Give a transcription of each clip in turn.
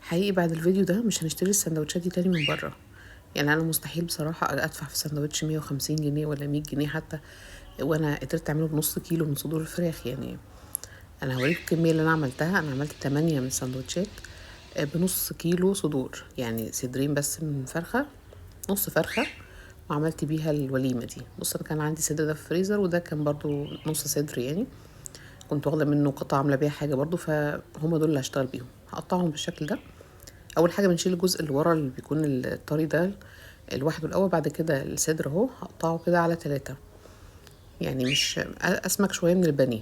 حقيقي بعد الفيديو ده مش هنشتري السندوتشات دي تاني من بره. يعني انا مستحيل بصراحة ادفع في سندوتش 150 جنيه ولا 100 جنيه حتى، وانا قدرت اعمله بنص كيلو من صدور الفراخ. يعني انا هوريكم الكمية اللي انا عملتها. انا عملت 8 من سندوتشات بنص كيلو صدور، يعني صدرين بس من فرخة، نص فرخة، وعملت بيها الوليمة دي. بص انا كان عندي صدر ده في الفريزر، وده كان برضو نص صدر، يعني كنت واخدة منه قطعة عاملة بيها حاجة برضو، فهم دول اللي هشتغل بيهم. هقطعهم بالشكل ده. اول حاجه بنشيل الجزء اللي ورا اللي بيكون الطري ده لوحده الاول. بعد كده الصدر اهو هقطعه كده على 3، يعني مش اسمك شويه من البانيه.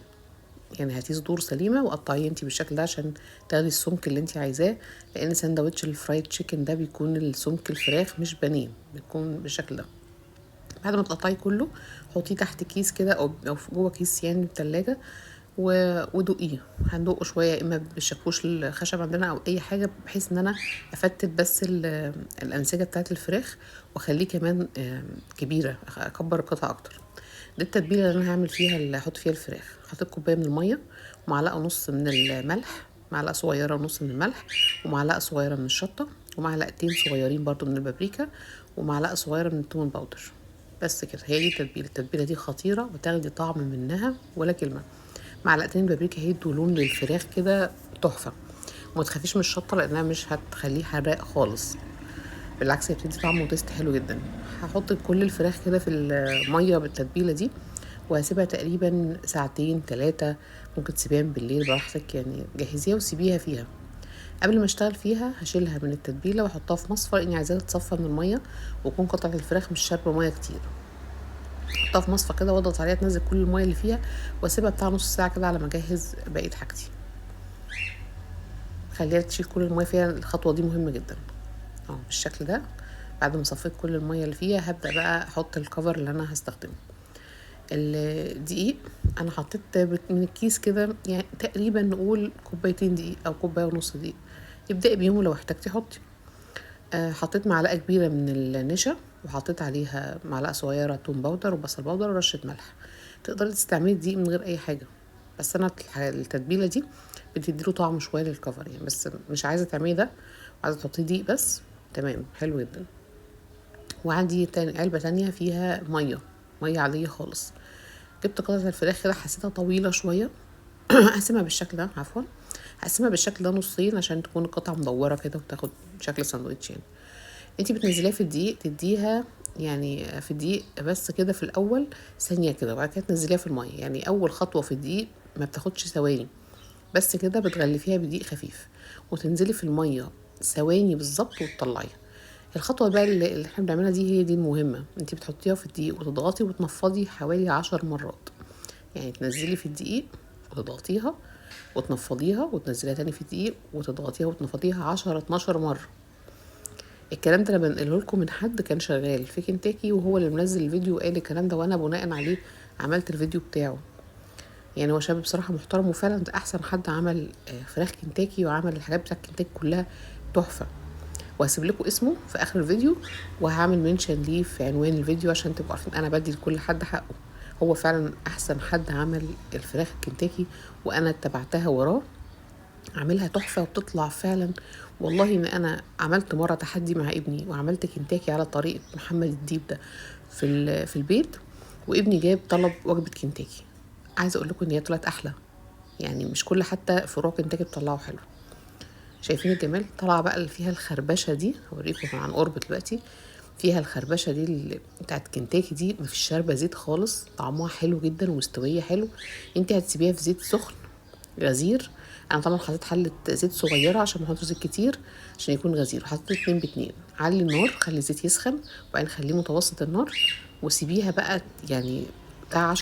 يعني هاتي صدور سليمه وقطعيه انتي بالشكل ده عشان تاخدي السمك اللي انتي عايزاه، لان سندوتش الفرايد تشيكن ده بيكون السمك الفراخ مش بانيه، بيكون بالشكل ده. بعد ما تقطعي كله حطيه تحت كيس كده او في جوه كيس يعني التلاجة، ودقيه. هندقه شويه اما بالشاكوش الخشب عندنا او اي حاجه، بحيث ان انا افتت بس الانسجه بتاعه الفراخ، واخليه كمان كبيره، اكبر القطعه اكتر. دي التتبيله اللي انا هعمل فيها، اللي هحط فيها الفراخ. حطيت كوبايه من الميه، ومعلقه ونص من الملح، معلقه صغيره ونص من الملح، ومعلقه صغيره من الشطه، ومعلقتين صغيرين برضو من البابريكا، ومعلقه صغيره من الثوم البودر. بس كده، هي دي التتبيله دي خطيره، وتاخدي طعم منها ولا كلمه. معلقتين بابريكا هيدوا لون للفراخ كده تحفه. وما تخافيش من الشطه لانها مش هتخليه حراق خالص، بالعكس هي بتدي طعم وتيست حلو جدا. هحط كل الفراخ كده في الميه بالتتبيله دي، وهسيبها تقريبا ساعتين 3. ممكن تسيبيها بالليل براحتك، يعني جهزيها وسيبيها فيها. قبل ما اشتغل فيها هشيلها من التتبيله واحطها في مصفى، لاني عايزاها تتصفى من الميه، ويكون قطعه الفراخ مش شاربه ميه كتير. احطها في مصفى كده واضغط عليها تنزل كل الميه اللي فيها، واسيبها بتاع نص ساعه كده على ما اجهز بقيه حاجتي. خليها تشيل كل الميه فيها، الخطوه دي مهمه جدا. اهو بالشكل ده. بعد ما صفيت كل الميه اللي فيها هبدا بقى احط الكفر اللي انا هستخدمه. الدقيق انا حطيت من الكيس كده، يعني تقريبا نقول كوبايتين دقيق او كوبايه ونص دقيق. ابدأي بيهم، ولو احتجتي حطي. حطيت معلقه كبيره من النشا، وحطيت عليها معلقه صغيره توم باودر وبصل باودر ورشه ملح. تقدري تستعملي دقيق من غير اي حاجه، بس انا التتبيله دي بتديله طعم شويه للكفر يعني. بس مش عايزه تعملي ده، عايزه تحطي دقيق بس، تمام، حلو جدا. وعندي تاني علبه تانية فيها ميه عاديه خالص. جبت قطعه الفراخ كده، حسيتها طويله شويه. هقسمها بالشكل ده، عفوا، هقسمها بالشكل ده نصين عشان تكون القطعه مدوره كده وتاخد شكل ساندوتش يعني. انتي بتنزليها في الدقيق، تديها يعني في الدقيق بس كده في الاول ثانيه كده، وبعد كده تنزليها في الميه. يعني اول خطوه في الدقيق ما بتاخدش ثواني، بس كده بتغلفيها بدقيق خفيف، وتنزلي في الميه ثواني بالظبط وتطلعيها. الخطوه بقى اللي احنا بنعملها دي هي دي المهمه. انتي بتحطيها في الدقيق وتضغطي وتنفضي حوالي 10 مرات. يعني تنزلي في الدقيق وتضغطيها وتنفضيها، وتنزليها تاني في الدقيق وتضغطيها وتنفضيها 10 12 مرة. الكلام ده انا بنقله لكم من حد كان شغال في كنتاكي، وهو اللي منزل الفيديو وقال الكلام ده، وانا بناء عليه عملت الفيديو بتاعه. يعني هو شاب بصراحة محترم، وفعلا ده احسن حد عمل فراخ كنتاكي، وعمل الحاجات بتاعت كنتاكي كلها تحفة. وهسيب لكم اسمه في اخر الفيديو، وهعمل منشن ليه في عنوان الفيديو عشان تبقوا عارفين انا بدي لكل حد حقه. هو فعلا احسن حد عمل الفراخ الكنتاكي، وانا اتبعتها وراه. عاملها تحفة وبتطلع فعلا. والله ان انا عملت مرة تحدي مع ابني، وعملت كنتاكي على طريقة محمد الديب ده في البيت، وابني جاب طلب وجبة كنتاكي. عايزة اقول لكم ان هي طلعت احلى. يعني مش كل حتى فروع كنتاكي بتطلعه حلو. شايفين الجمال؟ طالعه بقى اللي فيها الخربشه دي، هوريكم عن قرب دلوقتي. فيها الخربشه دي اللي بتاعت كنتاكي دي، مفيش شاربه زيت خالص، طعمها حلو جدا ومستويه حلو. انت هتسيبيها في زيت سخن غزير. انا طبعا حطيت حله زيت صغيره عشان ما احطش زيت كتير، عشان يكون غزير. وحطيت 2 ب2. علي النار، خلي الزيت يسخن، وبعدين خليه متوسط النار، وسيبيها بقى يعني بتاع